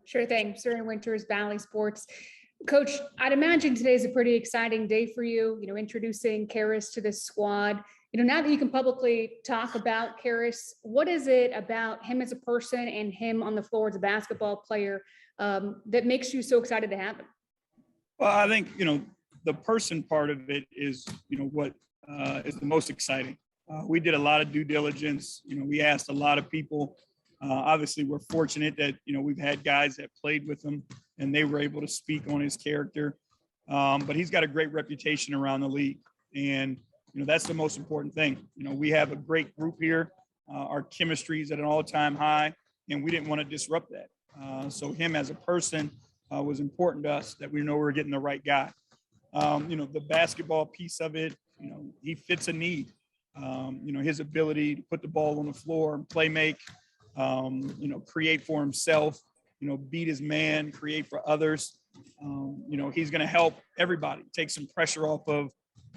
Sure thing. Sarah Winters, Valley Sports. Coach, I'd imagine today is a pretty exciting day for you, introducing Caris to this squad. Now that you can publicly talk about Caris, what is it about him as a person and him on the floor as a basketball player that makes you so excited to have him? Well, I think, the person part of it is, what is the most exciting. We did a lot of due diligence. We asked a lot of people. Obviously, we're fortunate that, we've had guys that played with him and they were able to speak on his character. But he's got a great reputation around the league. And, that's the most important thing. We have a great group here. Our chemistry is at an all-time high, and we didn't want to disrupt that. So him as a person was important to us, that we know we're getting the right guy. The basketball piece of it, he fits a need. His ability to put the ball on the floor and play make, create for himself, beat his man, create for others. He's going to help everybody, take some pressure off of,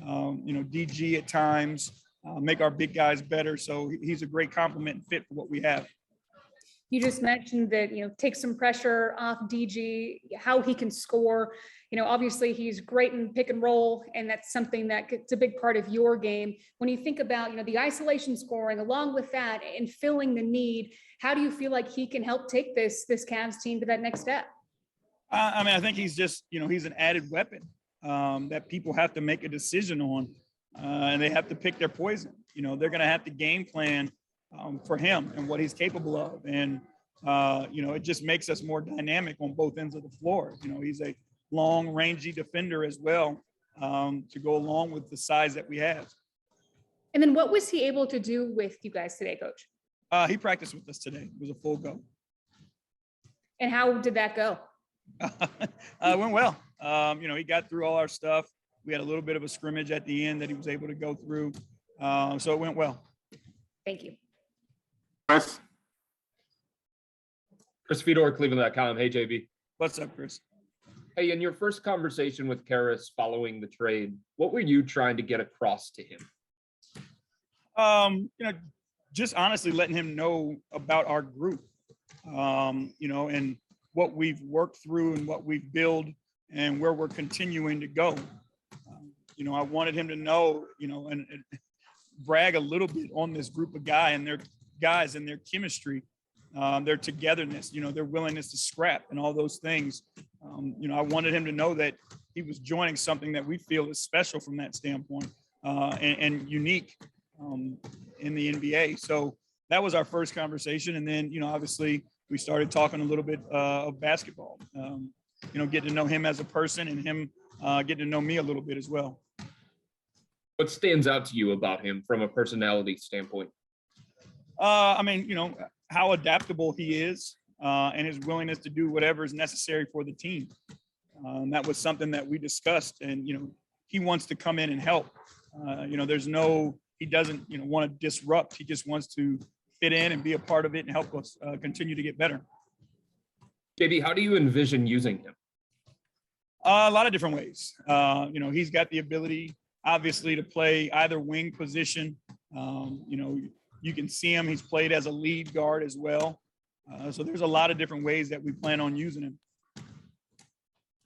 DG at times, make our big guys better. So he's a great complement and fit for what we have. You just mentioned that, take some pressure off DG, how he can score. Obviously he's great in pick and roll, and that's something that's a big part of your game. When you think about, the isolation scoring along with that and filling the need, how do you feel like he can help take this Cavs team to that next step? I think he's just, he's an added weapon that people have to make a decision on, and they have to pick their poison. They're going to have to game plan for him and what he's capable of. And, it just makes us more dynamic on both ends of the floor. He's a long, rangy defender as well, to go along with the size that we have. And then what was he able to do with you guys today, Coach? He practiced with us today. It was a full go. And how did that go? It went well. He got through all our stuff. We had a little bit of a scrimmage at the end that he was able to go through. So it went well. Thank you. Chris Fedor, Cleveland.com. Hey, JB. What's up, Chris? Hey, in your first conversation with Caris following the trade, what were you trying to get across to him? Just honestly letting him know about our group, and what we've worked through and what we've built and where we're continuing to go. I wanted him to know, and brag a little bit on this group of guys and their chemistry, their togetherness, their willingness to scrap and all those things. I wanted him to know that he was joining something that we feel is special from that standpoint, and unique in the NBA. So that was our first conversation. And then, obviously we started talking a little bit of basketball, getting to know him as a person and him getting to know me a little bit as well. What stands out to you about him from a personality standpoint? How adaptable he is, and his willingness to do whatever is necessary for the team. That was something that we discussed, and, he wants to come in and help. He doesn't, want to disrupt. He just wants to fit in and be a part of it and help us continue to get better. JB, how do you envision using him? A lot of different ways. He's got the ability, obviously, to play either wing position. You can see him. He's played as a lead guard as well. So there's a lot of different ways that we plan on using him.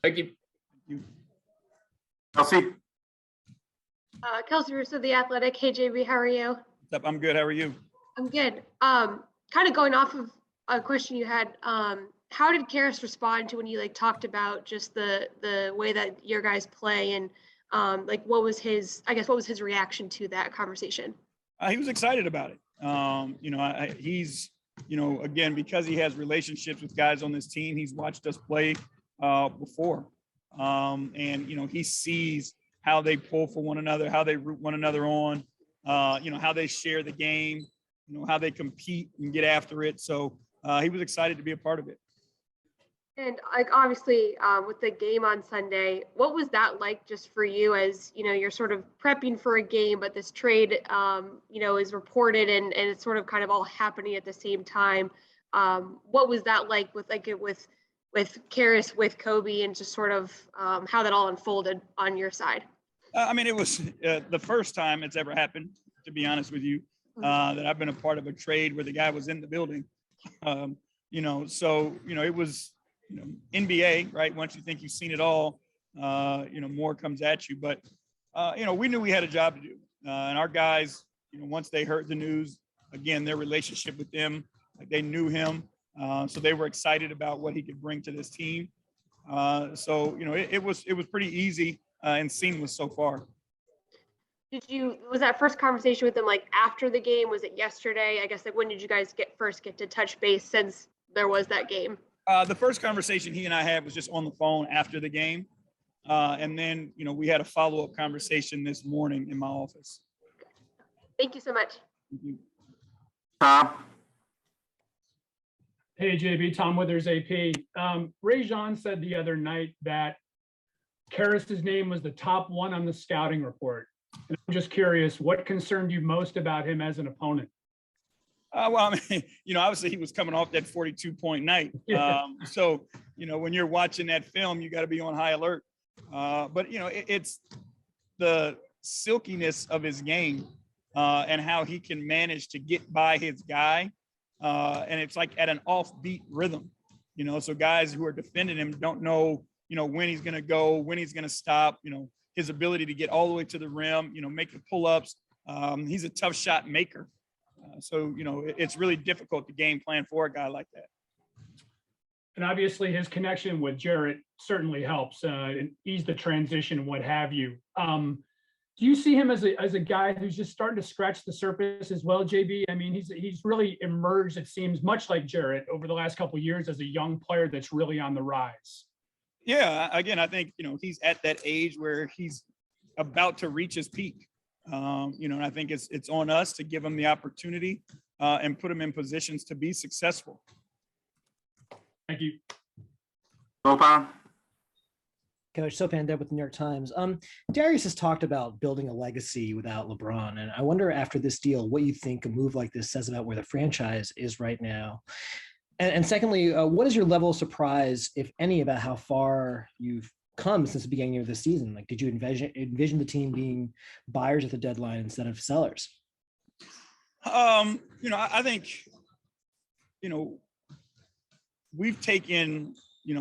Thank you. Kelsey. Kelsey Russo, The Athletic. Hey, JB, how are you? What's up? I'm good. How are you? I'm good. Kind of going off of a question you had, how did Caris respond to when you talked about just the way that your guys play, and what was his reaction to that conversation? He was excited about it. He's, again, because he has relationships with guys on this team, he's watched us play before. And, he sees how they pull for one another, how they root one another on, how they share the game, how they compete and get after it. So he was excited to be a part of it. And obviously with the game on Sunday, what was that like just for you as, you're sort of prepping for a game, but this trade, is reported and it's sort of kind of all happening at the same time. What was that like with Caris, with Kobe, and just sort of how that all unfolded on your side? It was the first time it's ever happened, to be honest with you, that I've been a part of a trade where the guy was in the building. It NBA, right? Once you think you've seen it all, more comes at you. But, we knew we had a job to do. And our guys, once they heard the news, again, their relationship with them, like they knew him. So they were excited about what he could bring to this team. It was pretty easy and seamless so far. Was that first conversation with them like after the game? Was it yesterday? I guess like when did you guys get to touch base since there was that game? The first conversation he and I had was just on the phone after the game. And then, we had a follow-up conversation this morning in my office. Thank you so much. Thank you. Tom. Hey, JB, Tom Withers, AP. Ray Jean said the other night that Caris's name was the top one on the scouting report. And I'm just curious, what concerned you most about him as an opponent? Obviously he was coming off that 42-point night. Yeah. When you're watching that film, you got to be on high alert. It's the silkiness of his game and how he can manage to get by his guy. And it's like at an offbeat rhythm, so guys who are defending him don't know, when he's going to go, when he's going to stop, his ability to get all the way to the rim, make the pull-ups. He's a tough shot maker. It's really difficult to game plan for a guy like that. And obviously his connection with Jarrett certainly helps and ease the transition and what have you. Do you see him as a guy who's just starting to scratch the surface as well, JB? I mean, he's really emerged, it seems, much like Jarrett over the last couple of years as a young player that's really on the rise. Yeah, again, I think, he's at that age where he's about to reach his peak. And I think it's on us to give him the opportunity and put him in positions to be successful. Thank you. Sopan. Coach Sopan there with the New York Times. Darius has talked about building a legacy without LeBron, and I wonder after this deal, what you think a move like this says about where the franchise is right now. And secondly, what is your level of surprise, if any, about how far you've come since the beginning of the season? Like, did you envision the team being buyers at the deadline instead of sellers? I think, we've taken,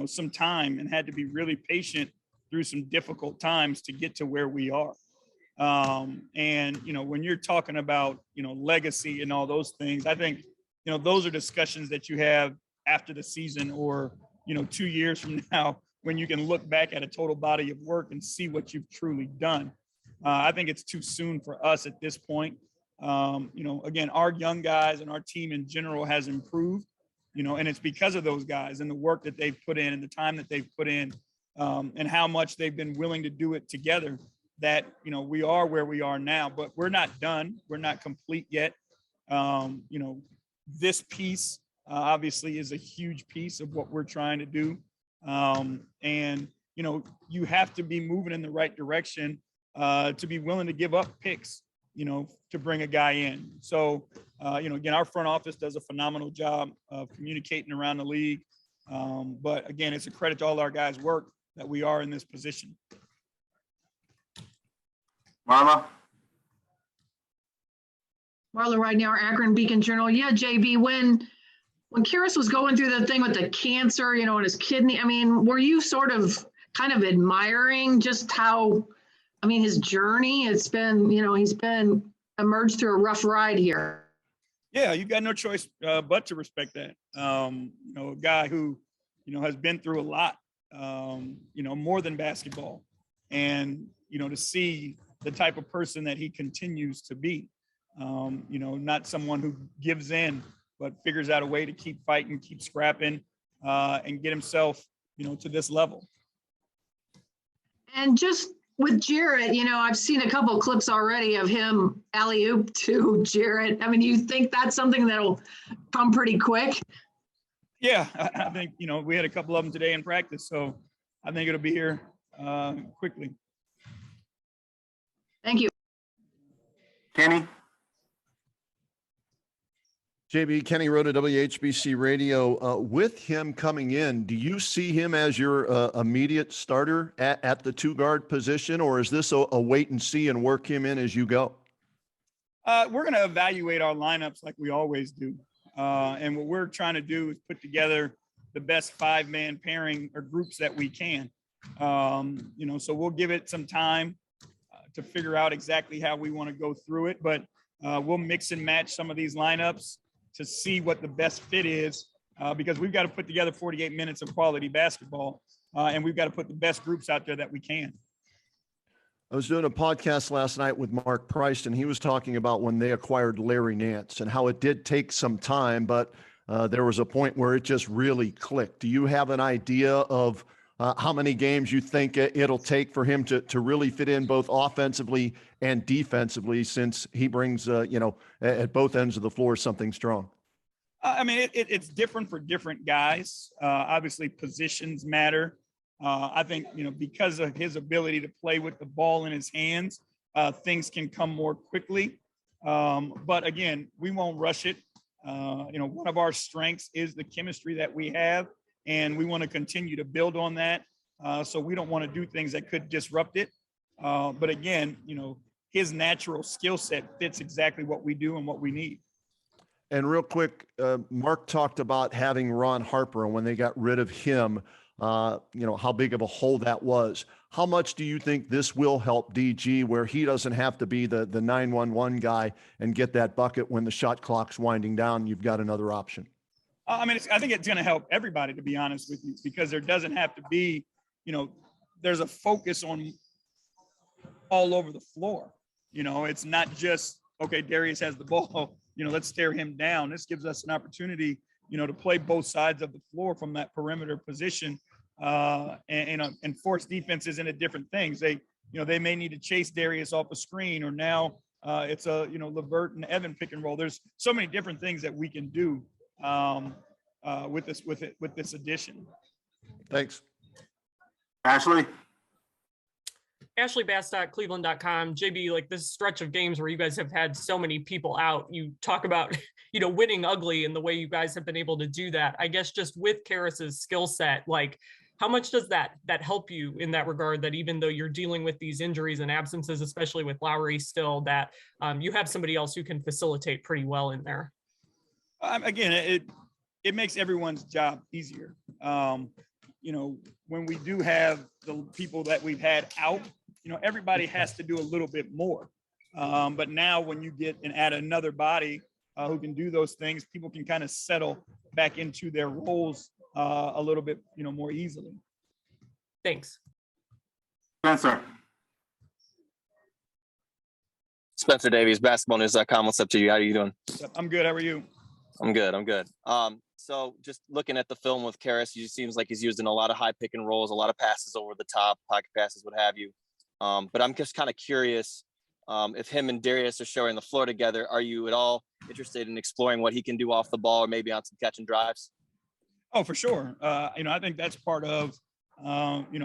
some time and had to be really patient through some difficult times to get to where we are. When you're talking about, legacy and all those things, I think, those are discussions that you have after the season or, 2 years from now, when you can look back at a total body of work and see what you've truly done. I think it's too soon for us at this point. Again, our young guys and our team in general has improved, and it's because of those guys and the work that they've put in and the time that they've put in and how much they've been willing to do it together that, we are where we are now, but we're not done. We're not complete yet. This piece obviously is a huge piece of what we're trying to do. You have to be moving in the right direction to be willing to give up picks, to bring a guy in. So, again, our front office does a phenomenal job of communicating around the league. But again, it's a credit to all our guys' work that we are in this position. Marla. Marla right now, Akron Beacon Journal. Yeah, JB, when Caris was going through the thing with the cancer, and his kidney, I mean, were you sort of kind of admiring just how, his journey, it's been, he's been emerged through a rough ride here. Yeah, you've got no choice but to respect that. A guy who, has been through a lot, more than basketball. And, to see the type of person that he continues to be, not someone who gives in, but figures out a way to keep fighting, keep scrapping, and get himself, to this level. And just with Jarrett, I've seen a couple of clips already of him alley-oop to Jarrett. You think that's something that'll come pretty quick? Yeah, I think, we had a couple of them today in practice, so I think it'll be here quickly. Thank you. Kenny. JB, Kenny Rhoda, WHBC Radio. With him coming in, do you see him as your immediate starter at the two-guard position, or is this a wait and see and work him in as you go? We're going to evaluate our lineups like we always do. And what we're trying to do is put together, the best 5-man pairing or groups that we can. So we'll give it some time to figure out exactly how we want to go through it, but we'll mix and match some of these lineups to see what the best fit is, because we've got to put together 48 minutes of quality basketball, and we've got to put the best groups out there that we can. I was doing a podcast last night with Mark Price, and he was talking about when they acquired Larry Nance and how it did take some time, but there was a point where it just really clicked. Do you have an idea of how many games you think it'll take for him to really fit in both offensively and defensively, since he brings, at both ends of the floor, something strong? I mean, it's different for different guys. Obviously, positions matter. I think, because of his ability to play with the ball in his hands, things can come more quickly. But again, we won't rush it. One of our strengths is the chemistry that we have, and we want to continue to build on that. So we don't want to do things that could disrupt it. But again, his natural skill set fits exactly what we do and what we need. And real quick, Mark talked about having Ron Harper, and when they got rid of him, how big of a hole that was. How much do you think this will help DG, where he doesn't have to be the 911 guy and get that bucket when the shot clock's winding down? You've got another option. I think it's going to help everybody, to be honest with you, because there doesn't have to be, there's a focus on all over the floor. It's not just, okay, Darius has the ball, let's stare him down. This gives us an opportunity, to play both sides of the floor from that perimeter position, and force defenses into different things. They may need to chase Darius off a screen, or now it's a, LeVert and Evan pick and roll. There's so many different things that we can do with this addition. Thanks. Ashley? Ashley Bastock, Cleveland.com. JB, like this stretch of games where you guys have had so many people out, you talk about, winning ugly and the way you guys have been able to do that. I guess just with Caris's skill set, like how much does that help you in that regard, that even though you're dealing with these injuries and absences, especially with Lowry still, that you have somebody else who can facilitate pretty well in there? Again, it makes everyone's job easier. When we do have the people that we've had out, everybody has to do a little bit more. But now when you get and add another body who can do those things, people can kind of settle back into their roles a little bit, more easily. Thanks. Spencer? Spencer Davies, basketballnews.com. What's up to you? How are you doing? I'm good. How are you? I'm good. So just looking at the film with Caris, he just seems like he's used in a lot of high pick and rolls, a lot of passes over the top, pocket passes, what have you. But I'm just kind of curious, if him and Darius are sharing the floor together, are you at all interested in exploring what he can do off the ball, or maybe on some catch and drives? Oh, for sure. I think that's part of,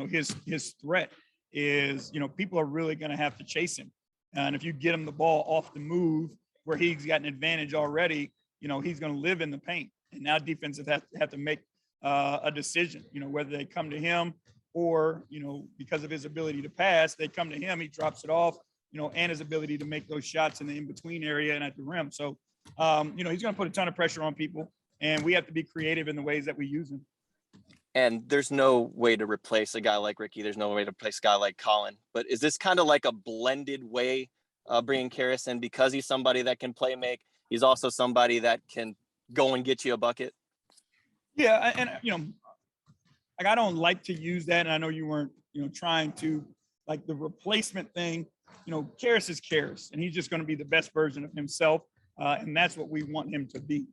his threat is, people are really going to have to chase him. And if you get him the ball off the move where he's got an advantage already, he's going to live in the paint. And now defenses have to make a decision, whether they come to him or, because of his ability to pass, they come to him, he drops it off, and his ability to make those shots in the in-between area and at the rim. So, he's going to put a ton of pressure on people, and we have to be creative in the ways that we use him. And there's no way to replace a guy like Ricky. There's no way to replace a guy like Colin. But is this kind of like a blended way of bringing Caris in, because he's somebody that can play make? He's also somebody that can go and get you a bucket. Yeah. And, I don't like to use that. And I know you weren't, trying to, like, the replacement thing, Caris is Caris, and he's just going to be the best version of himself. And that's what we want him to be.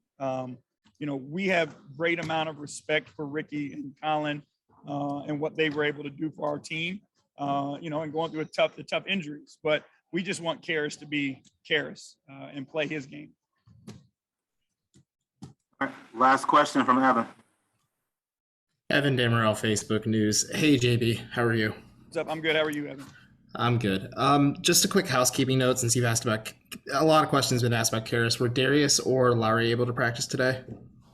We have great amount of respect for Ricky and Colin and what they were able to do for our team, and going through the tough injuries. But we just want Caris to be Caris and play his game. All right, last question from Evan. Evan Damerel, Facebook News. Hey, JB, how are you? What's up? I'm good. How are you, Evan? I'm good. Just a quick housekeeping note, since you've asked about a lot of questions been asked about Caris. Were Darius or Lowry able to practice today?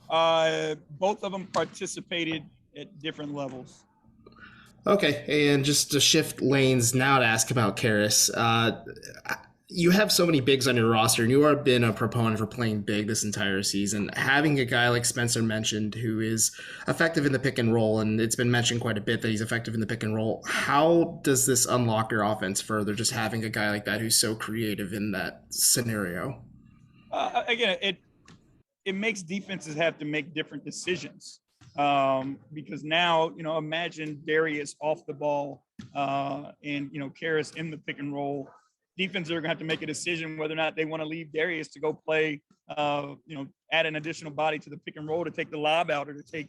Both of them participated at different levels. Okay, and just to shift lanes now to ask about Caris. you have so many bigs on your roster, and you have been a proponent for playing big this entire season. Having a guy like Spencer mentioned who is effective in the pick and roll, and it's been mentioned quite a bit that he's effective in the pick and roll. How does this unlock your offense further, just having a guy like that who's so creative in that scenario? Again, it makes defenses have to make different decisions because now, imagine Darius off the ball and, Caris in the pick and roll. Defenses are going to have to make a decision whether or not they want to leave Darius to go play, add an additional body to the pick and roll to take the lob out or to take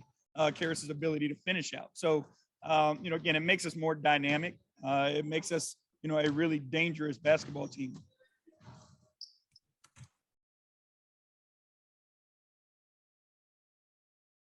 Caris's ability to finish out. So, again, it makes us more dynamic. It makes us, a really dangerous basketball team.